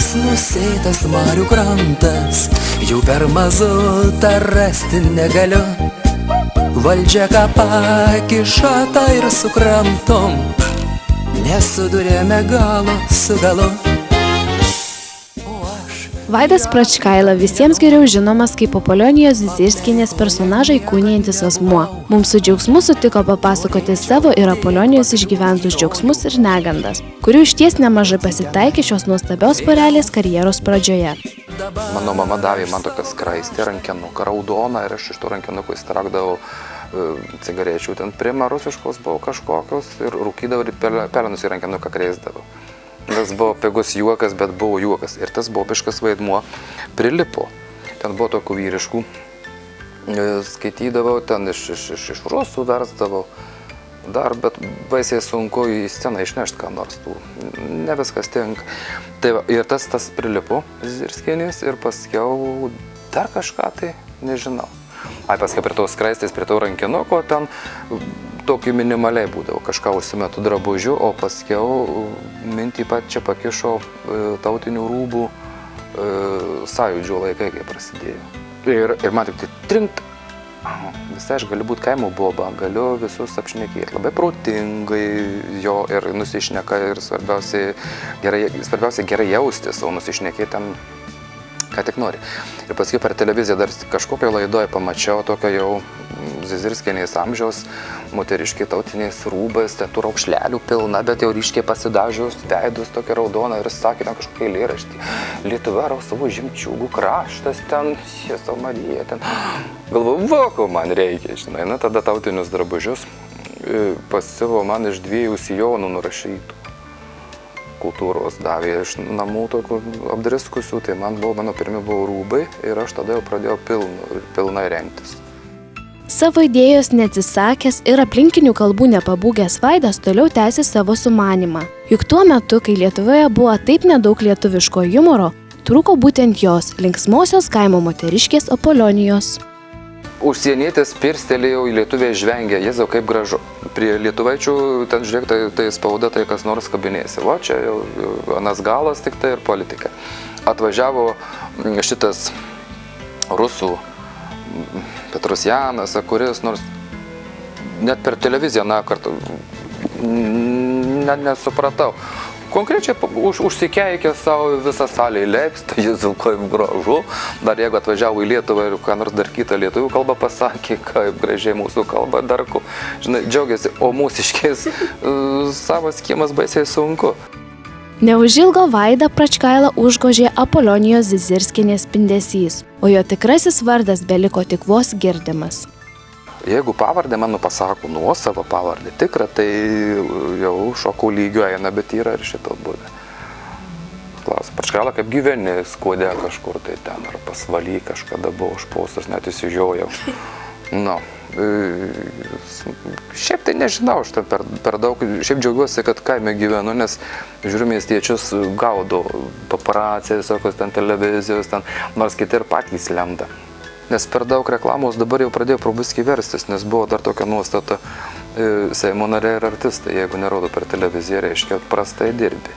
Šis nusėtas marių krantas, jau per mazutą rasti negaliu. Valdžia ką pakiša, tą ir sukramtom, nesudurėme galo su galu. Vaidas Pračkaila visiems geriau žinomas kaip Apolonijos Zizirskienės personažą įkūnijantis asmuo. Mums su džiaugsmu sutiko papasakoti savo ir Apolonijos išgyventus džiaugsmus ir negandas, kurių išties nemažai pasitaikė šios nuostabios porelės karjeros pradžioje. Mano mama davė man tokią skraistę rankenuką raudoną ir aš iš to rankenukų įsitraukdavau cigarečių. Ten prima rusiškos buvo kažkokios ir rūkydavau ir pelenus į rankenuką kreisdavau. Tas buvo pigus juokas, bet buvo juokas. Ir tas bobiškas vaidmuo prilipo. Ten buvo tokių vyriškų. Skaitydavau, ten iš rusų versdavau. Dar, bet baisiai sunku į sceną išnešti ką nors tų. Ne viskas tinka. Tai va, ir tas prilipo Zizirskienės ir paskiau dar kažką tai nežinau. Paskiau prie tos skraistės, prie to rankinuko, ten tokį minimaliai būdavo. Kažką užsimetu drabužių, o paskiau mintį pačią pakišo tautinių rūbų sąjūdžio laikai, kai prasidėjo. Ir man tik tai trinkt. Visai aš galiu būti kaimo boba, galiu visus apšnekėti. Labai protingai jo ir nusišneka ir svarbiausiai gerai jaustis, o nusišnekėti ten ką tik nori. Ir paskui per televiziją dar kažkokio laidoje pamačiau tokio jau Zizirskienės amžiaus moteriškiai tautiniais rūbais, ten tų raukšlelių pilna, bet jau ryškiai pasidažius veidus tokia raudona ir sakė ten kažkokia eilėraštį. Lietuva rausvų žemčiūgų kraštas, ten Jėzau Marija, ten. Galvoju, va, ko man reikia, žinai. Na, tada tautinius drabužius pasiuvo man iš 2 sijonų nurašytų. Kultūros davė iš namų tokių apdriskusių, tai mano pirmi buvo rūbai ir aš tada jau pradėjau pilnai rengtis. Savo idėjos neatsisakęs ir aplinkinių kalbų nepabūgęs Vaidas toliau tęsė savo sumanymą. Juk tuo metu, kai Lietuvoje buvo taip nedaug lietuviško humoro, trūko būtent jos, linksmosios kaimo moteriškės Apolonijos. Užsienietis pirstelėjau, į lietuviai žvengė, Jėzau, kaip gražu. Prie lietuvaičių, ten žiūrėk, tai spauda, tai kas nors kabinėsi. Va, čia jau anas galas tik tai ir politika. Atvažiavo šitas rusų Petrosjanas, kuris nors net per televiziją kartą net nesupratau. Konkrečiai užsikeikė savo visą salę įleipstą, Jėzau, kaip gražu. Dar jeigu atvažiavo į Lietuvą ir ką nors dar kitą lietuvių kalbą pasakė, kaip gražiai mūsų kalba, dar ko, žinai, džiaugiasi, o mūsiškės savo skiemas baisiai sunku. Neužilgo Vaidą Pračkailą užgožė Apolonijos Zizirskienės spindesys, o jo tikrasis vardas beliko tik vos girdimas. Jeigu pavardę mano pasako nuosavą pavardę tikrą, tai jau šoko lygio eina, bet yra ir šito būdė. Klausia, Pračkaila, kaip gyveni, skuodė kažkur tai ten, ar pasvaly kažkada buvo užpaustas, net įsižiojau. Nu, šiaip tai nežinau, aš ten per daug, šiaip džiaugiuosi, kad kaime gyvenu, nes žiūriu miestiečius gaudo paparacijas, visokios ten televizijos, ten, nors kiti ir patys lenda. Nes per daug reklamos dabar jau pradėjo probiskį verstis, nes buvo dar tokia nuostata Seimo nariai ir artistai, jeigu nerodo per televiziją, reiškia, prastai dirbi.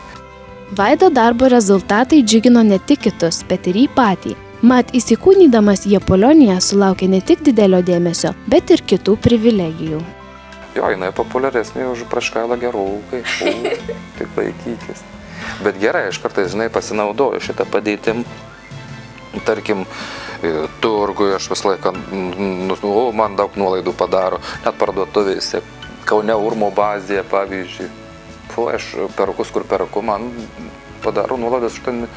Vaido darbo rezultatai džiugino ne tik kitus, bet ir jį patį. Mat, įsikūnydamas į Apoloniją sulaukė ne tik didelio dėmesio, bet ir kitų privilegijų. Jo, jinai populiaresnė už Pračkailą gerokai, tik laikykis. Bet gerai, aš kartais, žinai, pasinaudoju šitą padėtim, tarkim, turgui aš visą laiką, man daug nuolaidų padaro, net parduotuvėse, Kaune Urmo bazėje, pavyzdžiui. Aš perukus, kur peruku, man padaro nuolaidas, štai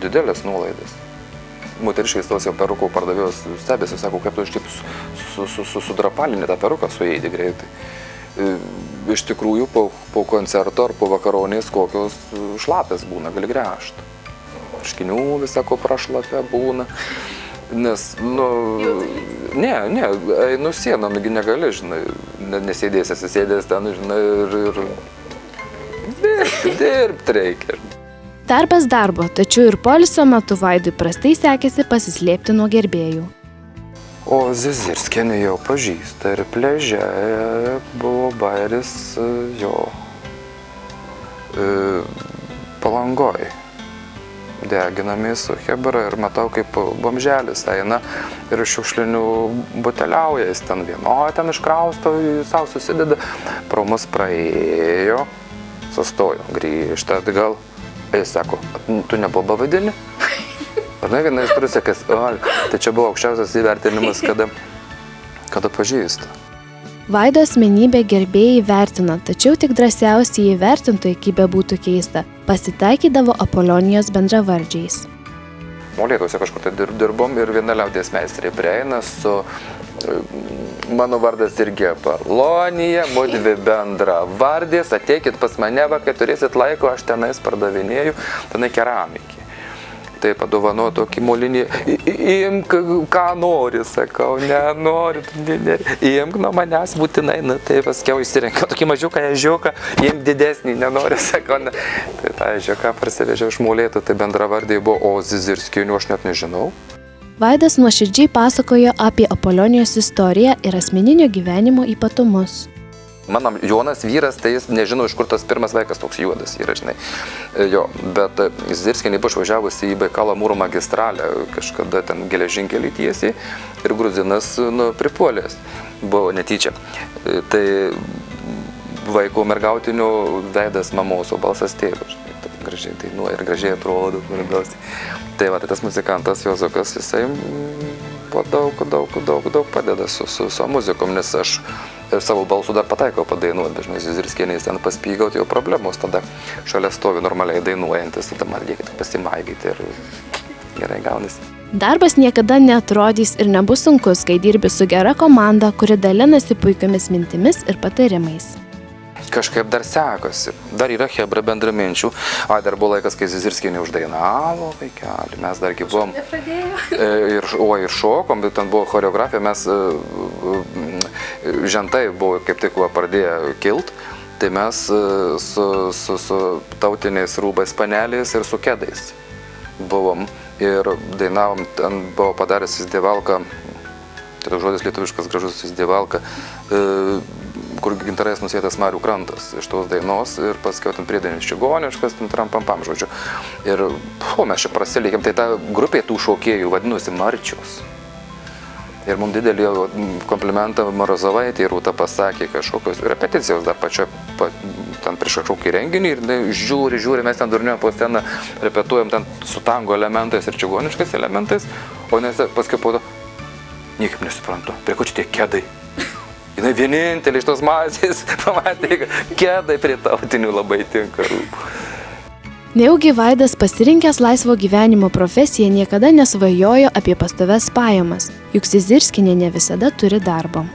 didelės nuolaidas. Moteriškai tos jau perukų pardavėjos stebėsi, sako, kaip tu taip sudrapalinį tą peruką suėdį greitai. Iš tikrųjų, po koncerto ar po vakaronės kokios šlapės būna, gali gręžti. Marškinių visako prašlapė būna. Nes, einu sienom, negali, žinai, nesėdėsi, sėdės ten, žinai, ir dirbti reikia. Darbas darbo, tačiau ir poilsio metu Vaidui prastai sekėsi pasislėpti nuo gerbėjų. O Zizirskienė jau pažįsta ir Pliaže buvo bairis jo Palangoj. deginami su chebra ir matau, kaip bomželis eina ir šiukšlinių buteliauja, jis ten ten iškrausto, savo susideda, pro mus praėjo, sustojo, grįžta atgal, jis sako, tu nebuvo vadini? Ar ne, vienas turi sakęs, tai čia buvo aukščiausias įvertinimas, kada pažįsta. Vaido asmenybę gerbėjai vertino, tačiau tik drąsiausiai įvertintojai, kaip bebūtų keista, pasitaikydavo Apolonijos bendravardžiais. Molėtuose kažkur tai dirbom ir viena liaudies meistrė prieina su mano vardas irgi Apolonija, mudvi bendravardės, ateikit pas mane, kai turėsit laiko, aš tenais pardavinėju, tenai keramikį. Tai padovano tokį molinį, imk, ką nori, sakau, nenori, imk nuo manęs būtinai, tai paskiau išsirenka tokį mažiuką ežiuką, imk didesnį, nenori, sakau, ne. Tai tą ežiuką parsivežiau iš Molėtų, tai bendravardai buvo, o Zizirskienių aš net nežinau. Vaidas nuoširdžiai pasakojo apie Apolonijos istoriją ir asmeninio gyvenimo ypatumus. Mano Jonas vyras, tai jis nežino, iš kur tas pirmas vaikas toks juodas yra, žinai. Jo, bet Zizirskienė buvo išvažiavusi į Baikalo Amūro magistralę, kažkada ten geležinkelį tiesiai ir gruzinas pripuolės, buvo netyčia. Tai vaiko mergautinių veidas mamos, o balsas tėvo, žinai, tai gražiai dainuoja ir gražiai atrodo, labiausiai. Tai va, tai tas muzikantas Jozukas, jisai daug padeda su muzikom, nes aš ir savo balsų dar pataikau padainuoti, dažnai Zizirskienės ten paspygauti, jau problemos, tada šalia stovi normaliai dainuojantis, tada man reikia pasimaigyti ir gerai gaunasi. Darbas niekada neatrodys ir nebus sunkus, kai dirbi su gera komanda, kuri dalinasi puikiomis mintimis ir patarimais. Kažkaip dar sekasi, dar yra chebra bendraminčių. Dar buvo laikas, kai Zizirskienė uždainavo vaikelį, mes dargi buvom. Ir šokom, bet ten buvo choreografija, mes žentai buvo kaip tik pradėję kilt, tai mes su tautiniais rūbais paneliais ir su kedais buvom ir dainavom, ten buvo padaręs Izdevalka, tai žodis lietuviškas gražus Izdevalka, kur gintarais nusėtas Marių krantas iš tos dainos ir paskiau ten priedainis čigoniškas, ten trampampam žodžiu. Ir mes čia prasilėkėm, tai ta grupė tų šokėjų vadinosi Marčios. Ir mums didelį komplimentą Morozovaitė ir Rūta pasakė kažkokios repeticijos dar pačio, ten prieš kažkokį renginį ir žiūri, mes ten durniuojam po sceną, repetuojam ten su tango elementais ir čigoniškais elementais, o nes paskiau po to, niekaip nesuprantu, prie ko čia tie kedai. Jinai vienintelė iš tos masės pamatė, kad kedai prie tautinių labai tinka rūbų. Nejaugi Vaidas pasirinkęs laisvo gyvenimo profesiją niekada nesvajojo apie pastoves pajamas, juk Zizirskienė ne visada turi darbo.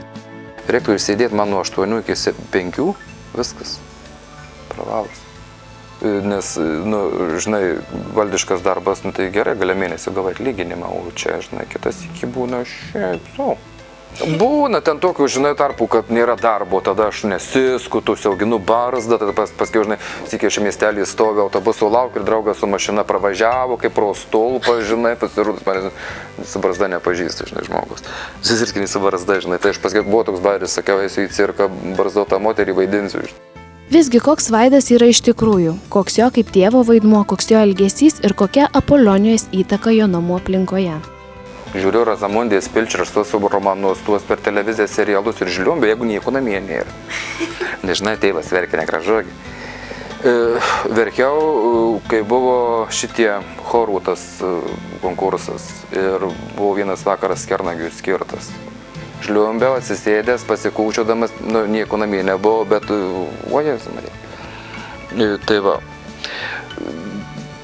Reiktų išsėdėti man nuo 8 iki 5, viskas, pravalas. Nes, žinai, valdiškas darbas, tai gerai, gali mėnesį gavai atlyginimą, o čia, žinai, kitas iki būna šiaip sau. Būna ten tokių, žinai, tarpų, kad nėra darbo, tada aš nesiskutu, siauginu barzdą, tada paskiau, žinai, sikėšia miestelį stovi, autobuso laukia ir draugas su mašina pravažiavo, kaip pro stulpą, žinai, pasirūdus, man su barzda nepažįsta, žinai, žmogus. Zizirskienė su barzda, žinai, tai aš paskiau buvo toks bairis, sakiau, eisiu į cirką, barzdotą moterį vaidinsiu. Visgi koks Vaidas yra iš tikrųjų, koks jo kaip tėvo vaidmuo, koks jo elgesys ir kokia Apolonijos įtaka jo namų aplinkoje. Žiūriu Razamundės Pilčers tuos romanus, tuos per televiziją serialus ir žliumbė, jeigu nieko namie nėra. Nežinai, tėvas verkia negražuogi. Verkiau, kai buvo šitie chorų tas konkursas ir buvo vienas vakaras Kernagiui skirtas. Žliumbiau, atsisėdęs, pasikūčiodamas, nieko namie nebuvo, bet ojėsi Marija. Tai va.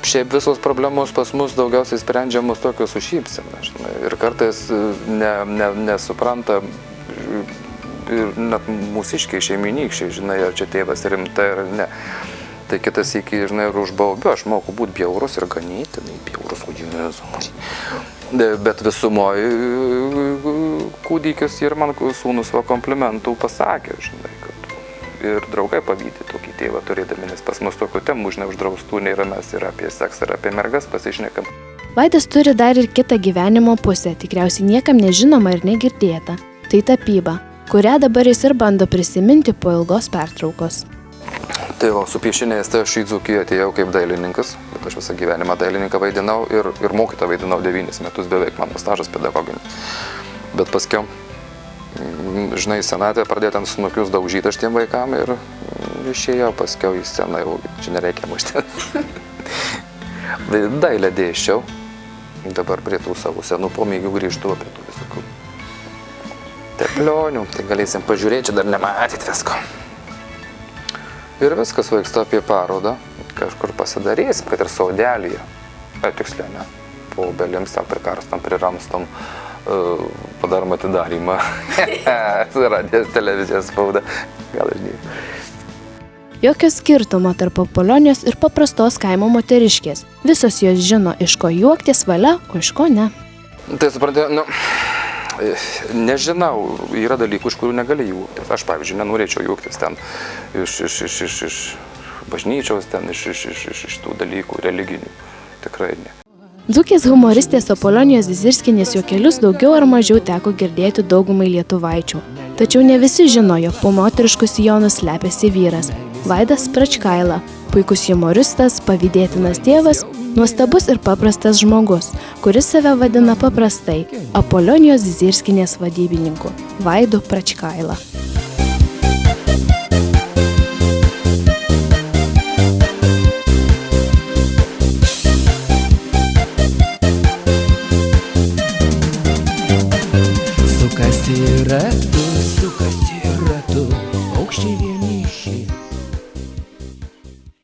Šiaip visos problemos pas mus daugiausiai sprendžiamos tokios su šypsena. Ir kartais nesupranta ir net mūsiškiai, šeiminykščiai, žinai, ar čia tėvas rimtai ar ne. Tai kitas iki, žinai, ir užbaubiu, aš moku būti bjaurus ir ganėtinai bjaurus, o Jėzus. Bet visumoje kūdikis ir man sūnus komplimentų pasakė, žinai, kad ir draugai pavyti tokį tėvą turėdami, nes pas mus tokių temų neuždraustų nėra, mes ir apie seksą, ir apie mergas pasišnekam. Vaidas turi dar ir kitą gyvenimo pusę, tikriausiai niekam nežinoma ir negirdėta. Tai tapyba, kurią dabar jis ir bando prisiminti po ilgos pertraukos. Tai va, su piešiniais tai aš į Dzūkiją atėjau kaip dailininkas, bet aš visą gyvenimą dailininką vaidinau ir mokytą vaidinau 9 metus, beveik mano stažas pedagoginis. Bet paskiau, žinai, senatvė pradėjo ten snukius daužyti aš tiem vaikam ir išėjau paskiau į sceną, jau čia nereikia mušti. Dailę dėsčiau, dabar prie tų savo senų pomėgių grįžtu, prie tų visokių teplionių, tai galėsim pažiūrėti, čia dar nematyt visko. Ir viskas vyksta apie parodą, kažkur pasidarysim, kad ir Saudelyje, tiksliai ne, po obelims ten prikarstam, priramstam, padarom atidarymą, radijas, televizijos spauda, gal ir ne. Jokio skirtumo tarp Apolonijos ir paprastos kaimo moteriškės. Visos jos žino, iš ko juoktis valia, o iš ko ne. Tai suprantate, nežinau, yra dalykų, iš kurių negali juoktis. Aš, pavyzdžiui, nenorėčiau juoktis ten iš bažnyčios, ten iš tų dalykų religinių. Tikrai ne. Dzūkės humoristės Apolonijos Zizirskienės juokelius daugiau ar mažiau teko girdėti daugumai lietuvaičių. Tačiau ne visi žino, jog po moterišku sijonu slepiasi vyras – Vaidas Pračkaila, puikus humoristas, pavydėtinas tėvas, nuostabus ir paprastas žmogus, kuris save vadina paprastai Apolonijos Zizirskienės vadybininku – Vaidu Pračkaila.